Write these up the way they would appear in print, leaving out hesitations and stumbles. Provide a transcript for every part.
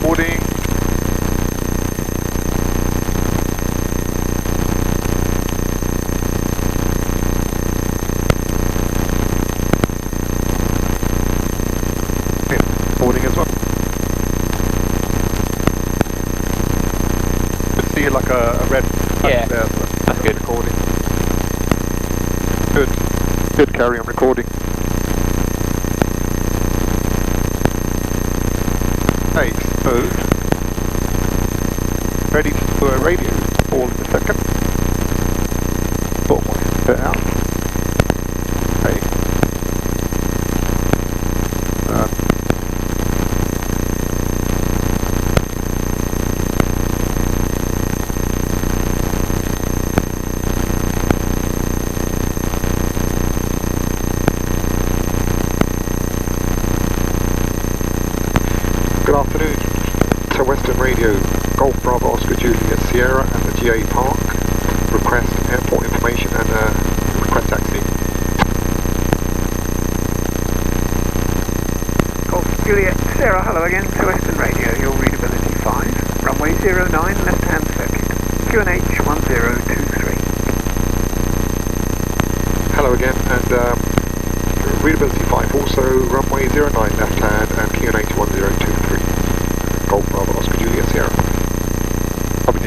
Boarding. Boarding as well. Could see like a red yeah, there, so that's good. Recording. Good, carry on recording. Okay, so ready for a radio call in a second. Put my bit out. Okay. Good afternoon, Turweston Radio, Golf Bravo Oscar Juliet Sierra and the GA Park. Request airport information and request taxi. Golf Juliet Sierra, hello again, Turweston Radio, your readability 5, runway 09, left hand circuit, QNH 1023. Hello again, and readability 5 also, runway 09 left hand and QNH 1023. Golf Bravo Oscar Juliet Sierra. Probably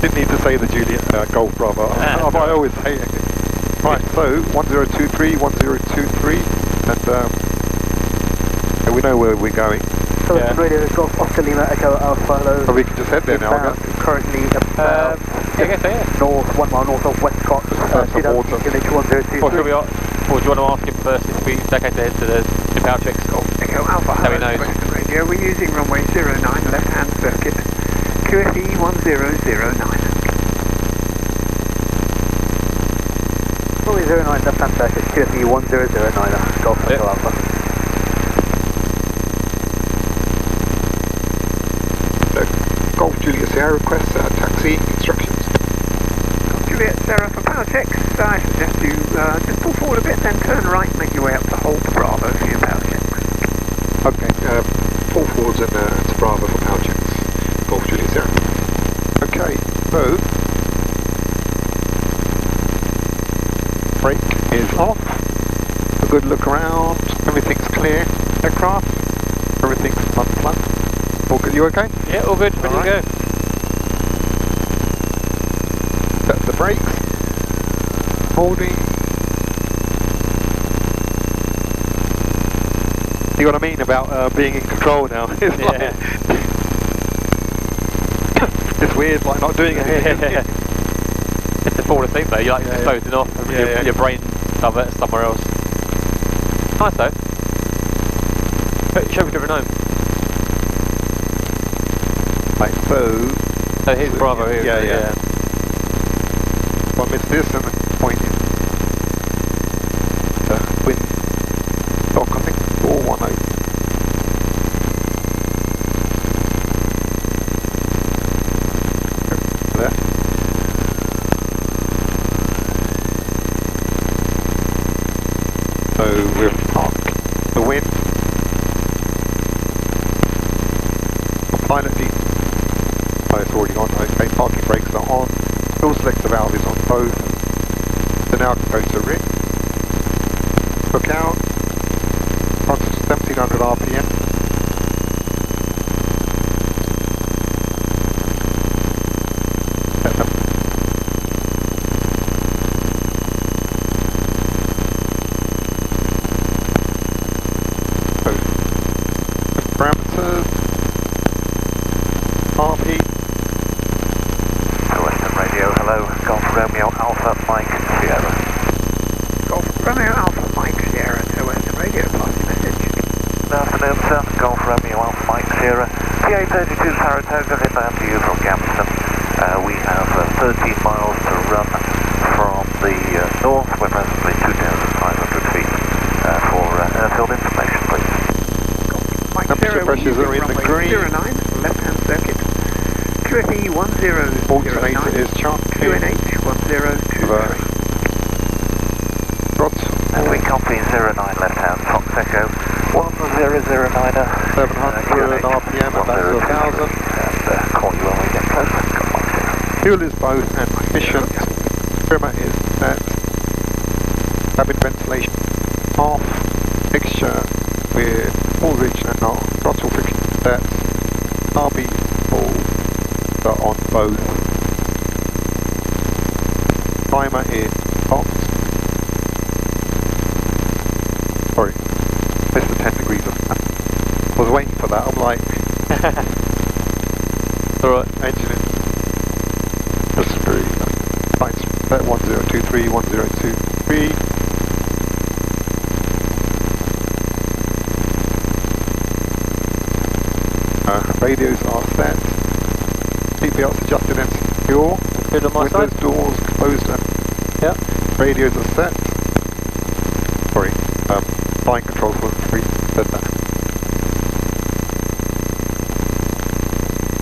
didn't need to say the Juliet Golf Bravo. I always say it. Right, so 1023, 1023, and we know where we're going. So Radio Golf Oscar Lima Echo Alpha, hello. So we can just head there now, I guess. Currently I guess so, yeah. north, 1 mile north of Westcott, QNH 1023. Or do you want to ask him first if it's okay to head to the power checks? Echo Alpha, So he hello, knows. Turweston Radio, we're using runway 09, left hand circuit, QFE 1009. Runway 09 left hand circuit, QFE 1009, Golf Echo Alpha. Golf Juliet Sierra requests taxi instructions. Golf Juliet Sierra for power checks, I suggest you just pull forward a bit, then turn right, make your way up to Hold Bravo for your power checks. Okay, pull forwards and to Bravo for power checks. Golf Juliet Sierra. Okay, so brake is off. A good look around. Everything's clear. Aircraft. Everything's unplugged. All good. You okay? Yeah, all good. Ready to go. Set the brakes. Holding. See what I mean about being in control now? It's like it's weird, like not doing it. It's to fall asleep though. You're like dozing off. And your brain diverts somewhere else. Nice though. Show me driven home. Right, so here's Bravo here. Yeah. Well, I missed this and then pointing. Wind stock, I think 410. There. So we're parked the wind. Pilot lead. Oh, it's already on. Okay, parking brakes are on. Fuel selector valve is on both. So now I can go to rig. Look out. On 1700 RPM. So, parameters. RP. Turweston Radio, hello, Golf Romeo Alpha Mike Sierra. Golf Romeo Alpha Mike Sierra, Turweston Radio, pass message. Good afternoon, sir, Golf Romeo Alpha Mike Sierra. PA32 Saratoga, inbound to you from Gamston. We have 13 miles to run from the north. We're presently 2,500 feet for airfield information, please. Golf Mike Temperature Sierra, pressures are in the green. 09, left hand circuit. QFE 1009. Alternator is chart. QNH 1023. Rods. And we copy 09 left hand, Fox Echo 1009. 09er. 700 RPM and that's 1000. And call you when we get closer. Fuel is both and efficient. Trimmer is set. Cabin ventilation off. Mixture with full ridge and our throttle friction set. RB full on both. Timer is hot. Sorry, missed the 10 degrees of that. I was waiting for that, I'm like... Alright. Engine in. Just very nice. 1023, 1023. Radios are set. Seatbelts adjusted and secure. Good on my Windows, side. doors closed and Yep. radios are set. Sorry, flying controls wasn't free. Said that.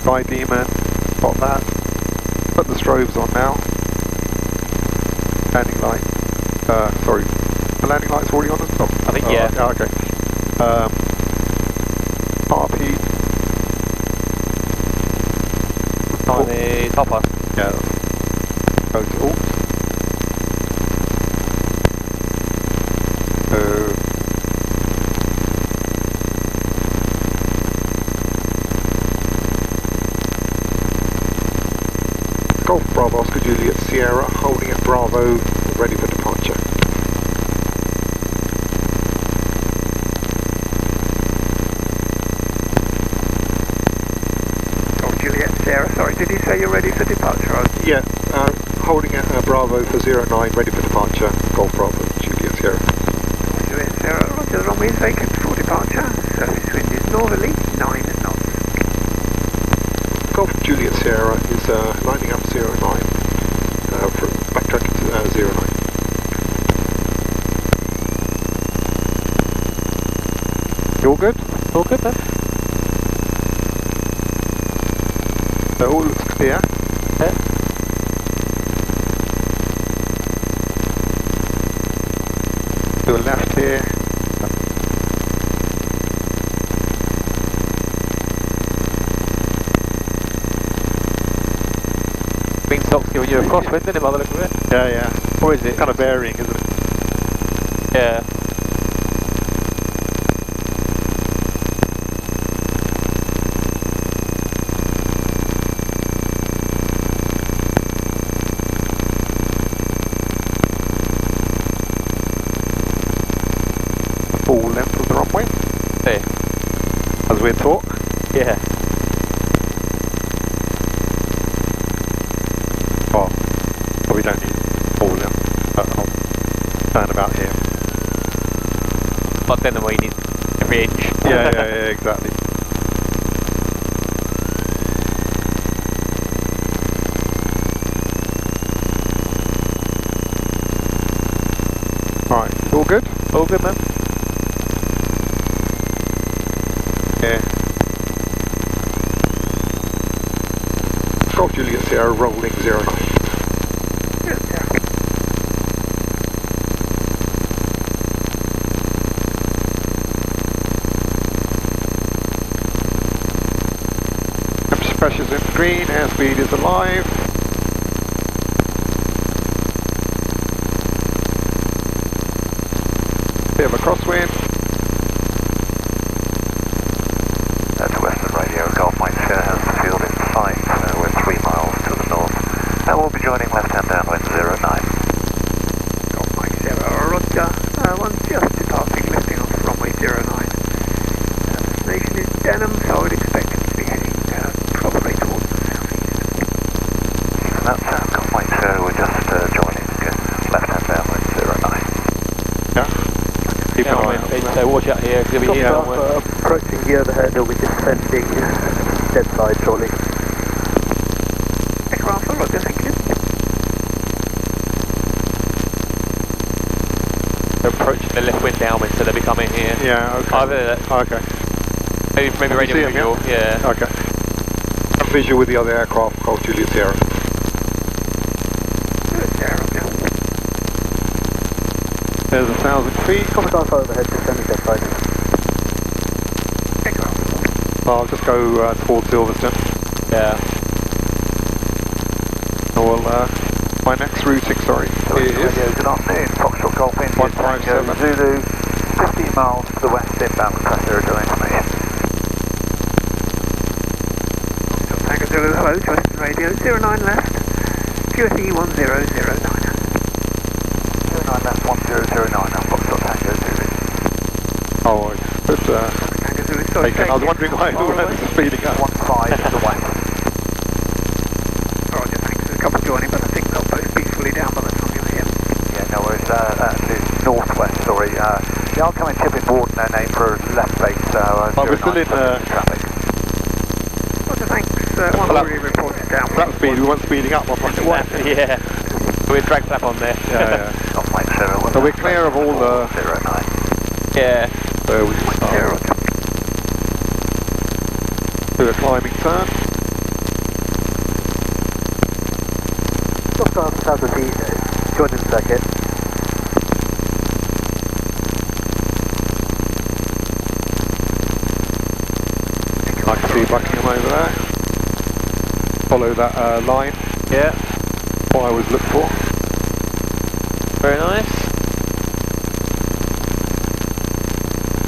Sky demon, got that. Put the strobes on now. Landing light. Sorry, the landing light's already on the top. I think yeah. Okay. RP. On the topper. Yeah. Go to alt. Golf Bravo Oscar Juliet Sierra holding at Bravo, ready for departure. Golf Juliet Sierra, sorry, did you say you're ready for departure? Yeah, holding at Bravo for 09, ready for departure. Golf Bravo Juliet Sierra. Golf Juliet Sierra, roger, the runway is vacant for departure. Surface wind is northerly, 9 knots. Golf Juliet Sierra is lining up 09, backtracking to 09. You all good? All good then? So all looks clear. Yeah. To the left here. Wingstop's giving you a crosswind, isn't it, by the look of it? Yeah, yeah. Or is it? Kind of varying, isn't it? Yeah. Full length of the runway, There. as we thought. Yeah. Well, we don't need full length. I'll turn about here. But then the way you need every inch. Yeah, exactly. Alright, all good? All good, man. Yeah. Golf Juliet Sierra rolling 09. Yes, sir. Temperature pressure's in green, airspeed is alive. Bit of a crosswind. Turweston Radio, Golf Mike Sierra has the field in sight. We're 3 miles to the north. And we'll be joining left-hand downwind 09. Golf Mike Sierra, roger. One's just departing, lifting off runway 09. Destination is Denham, so I would expect it to be heading probably towards the southeast. And that's Golf Mike Sierra, we're just joining left-hand downwind 09. Yeah. Keep an eye on So watch out here, because we'll be here. Approaching the overhead, we'll be descending dead side shortly. Aircraft, roger, thank you. They're approaching the left wind downwind, so they'll be coming here. Yeah, okay. Either Okay. maybe radio see 'em, visual. Yeah. Okay. I'm visual with the other aircraft, Golf Juliet Sierra. Good, Sierra, roger. There's 1,000 feet. Commandant overhead, descending dead side. I'll just go towards Silverstone. Yeah. Well, my next routing, sorry, is Good afternoon, Foxtrot Golf India 157 Zulu, 15 miles to the west inbound request aerodrome information. Tango Zulu, hello, Turweston Radio, 09 left, QSE 1009. 09 left 1009, Foxtrot Tango Zulu. oh, but, Tango Zulu, sorry, taken. I was wondering why we weren't speeding up. 15 to the west. Roger, thanks. There's a couple joining, but I think they'll both be fully down by the time you're here. Yeah, no worries, actually northwest, sorry. The oncoming tip in Warden, their name for left base. We're still in traffic. Roger, thanks. One already reported down. That speed, we weren't speeding up. Yeah. We're drag flap on there. Yeah. Off Mike 01. So we're clear of all the... 09. Yeah. So we can start. Yeah, Roger. Do a climbing turn. Just on south of the joining circuit. I can see Buckingham over there. Follow that line. Yeah. What I always look for. Very nice.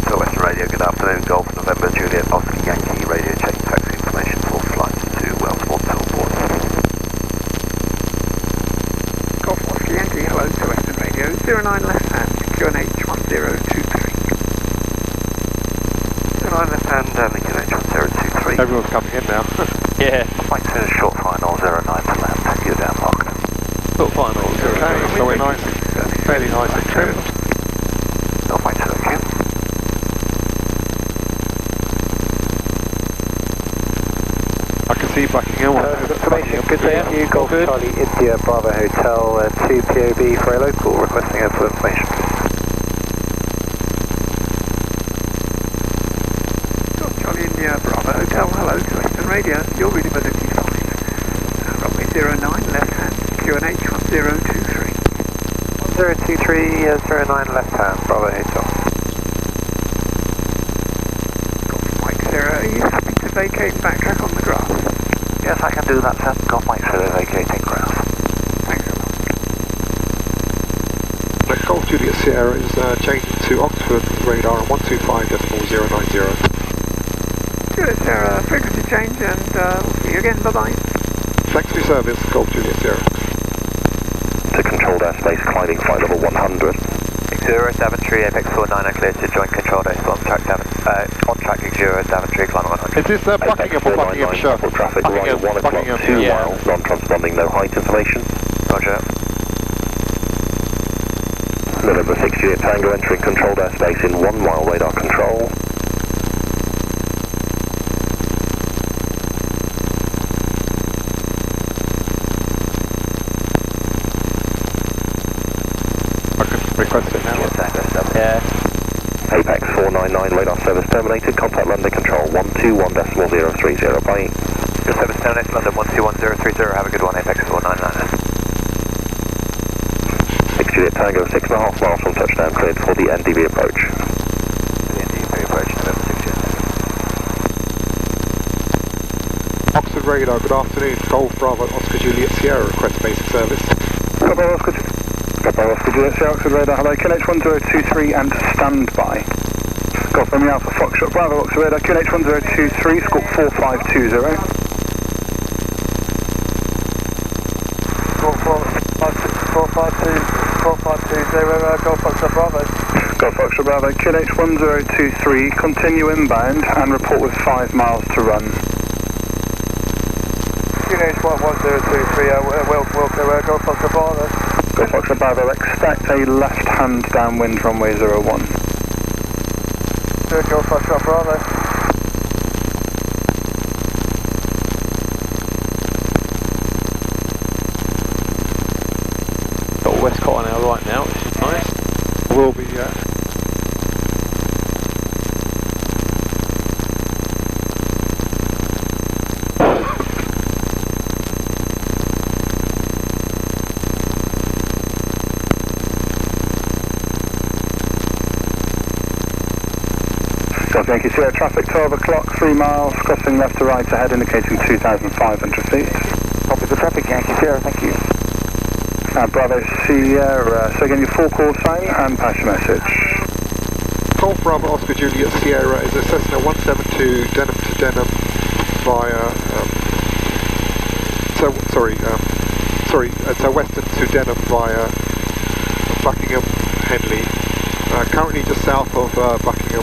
Turweston Radio, good afternoon. Golf November Juliet Oscar Yankee radio check taxi information for flight to Wellsport Tilport. Golf Oscar Yankee, hello, Turweston Radio, 09 left hand, QNH 1023. 09 left hand, Lincoln H1023. Everyone's coming in now. Yeah. Mike to short final 09 to land. You're down locked. Short final. Okay, so we're nice, fairly nice and trimmed. No Mike to the queue. I can see Buckingham. Information, good day to you, Golf Charlie India Bravo Hotel 2 POB for a local, requesting airport information. Golf Charlie India Bravo Hotel, hello, Turweston Radio, your readability is fine. Runway 09 left hand, QNH 1023. 1023, 09 left hand, Bravo Hotel. Golf Mike Zero, are you happy to vacate and backtrack on the grass? Yes, I can do that, sir. Golf Mike Zero vacating ground. Thanks a lot. Golf Juliet Sierra is changing to Oxford radar on 125.090. Juliet Sierra, frequency change, and we'll see you again, bye-bye. Thanks for your service, Golf Juliet Sierra. To controlled airspace, climbing flight level 100. 0 Daventry, Apex 49 clear to join controlled airspace on track X0 Daventry, climb 100. Is this Buckingham or Buckinghamshire? Traffic, Buckingham, runway 1 o'clock, Buckingham, 2 yeah. miles, non-transponding, no height information. Roger. November 6 Juliet Tango entering controlled airspace in 1 mile radar control. Request it now. Yeah. Apex 499 radar service terminated. Contact London Control 121.030. Bye. Your service terminated London 121.030. Have a good one. Apex 499. 6 Juliet Tango, 6.5 miles from touchdown, cleared for the NDV approach. The NDV approach, November 6 Juliet Tango. Oxford radar, good afternoon. Golf Bravo Oscar Juliet Sierra, request basic service. Bravo Oscar Juliet Sierra, Oxford radar, hello, QNH 1023 and standby. Golf Romeo Alpha Foxtrot Bravo Oxford radar, QNH 1023, score 4520. Score 4520, Golf Foxtrot Bravo. Golf Foxtrot Bravo, QNH 1023, continue inbound and report with 5 miles to run. QNH 1023, will clear Golf Foxtrot Bravo. Golf Foxtrot Bravo, expect a left-hand downwind runway 01. Golf Foxtrot Bravo. Got Westcott on our right now, which is nice. Will be, Golf Yankee Sierra traffic 12 o'clock, 3 miles, crossing left to right ahead indicating 2,500 feet. Copy the traffic, Yankee Sierra, thank you. Bravo Sierra, so again your full call sign and pass your message. Golf Bravo Oscar Juliet Sierra is a Cessna 172 Denham to Denham via, Turweston to Denham via Buckingham Henley. Currently just south of Buckingham,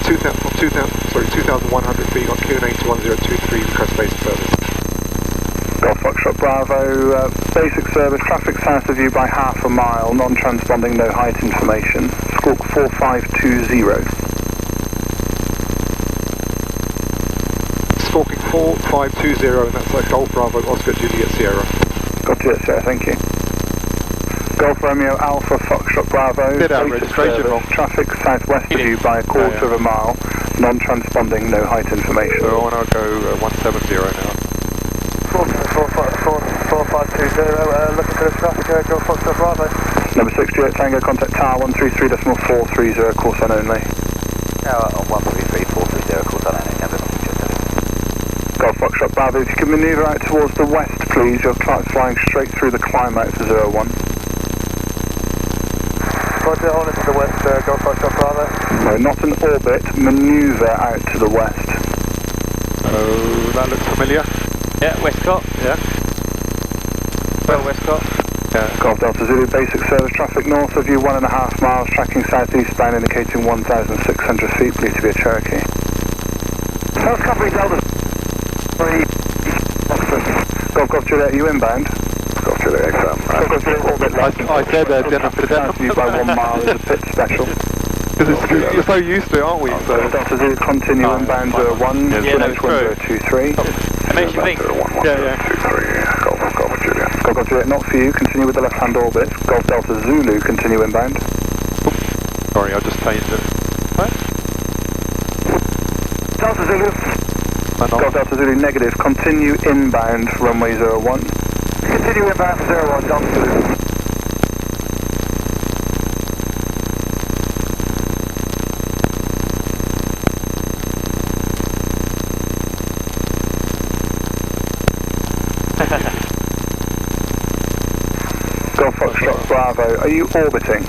2,100 feet on QNH 1023 request basic service. Golf Foxtrot Bravo, basic service, traffic south of you by half a mile, non-transponding, no height information. Squawk 4520. Squawking 4520, and that's like Golf Bravo Oscar Juliet Sierra. Got Juliet Sierra, thank you. Golf Romeo Alpha Foxtrot Bravo, Did our basic registration service, wrong. traffic southwest of you by a quarter of a mile, non-transponding, no height information. So I want to go 170 now. 4520, looking for the traffic, Golf Foxtrot Bravo. Number 6 Juliet Tango, contact tower 133.430, course on only. Tower on 133.430, course on only, never Golf Foxtrot Bravo, if you can manoeuvre out towards the west please, your flight's flying straight through the climb out to 01. Roger, hold it to the west, Golf Foxtrot Bravo. No, not an orbit, manoeuvre out to the west. Oh, that looks familiar. Yeah, Westcott, yeah. Well, Westcott. Yeah. Golf Delta Zulu, basic service traffic north of you, 1.5 miles, tracking southeastbound indicating 1,600 feet, believed to be a Cherokee. South Company Delta 3. Golf Juliet, are you inbound? Golf Juliet XM. Golf Juliet orbit left. I said Denham to Denham. South of you by 1 mile is a pit special. Because you're so used to it, aren't we? So. Golf Delta Zulu, continue inbound 01, QNH 1023. It makes you think. Yeah. Golf Juliet. Golf Juliet, not for you, continue with the left-hand orbit. Golf Delta Zulu, continue inbound. Sorry, I just changed it. What? Delta Zulu. Golf Delta Zulu, negative, continue inbound, runway 01. Continue inbound 01, Delta Zulu. Golf Foxtrot Bravo, are you orbiting?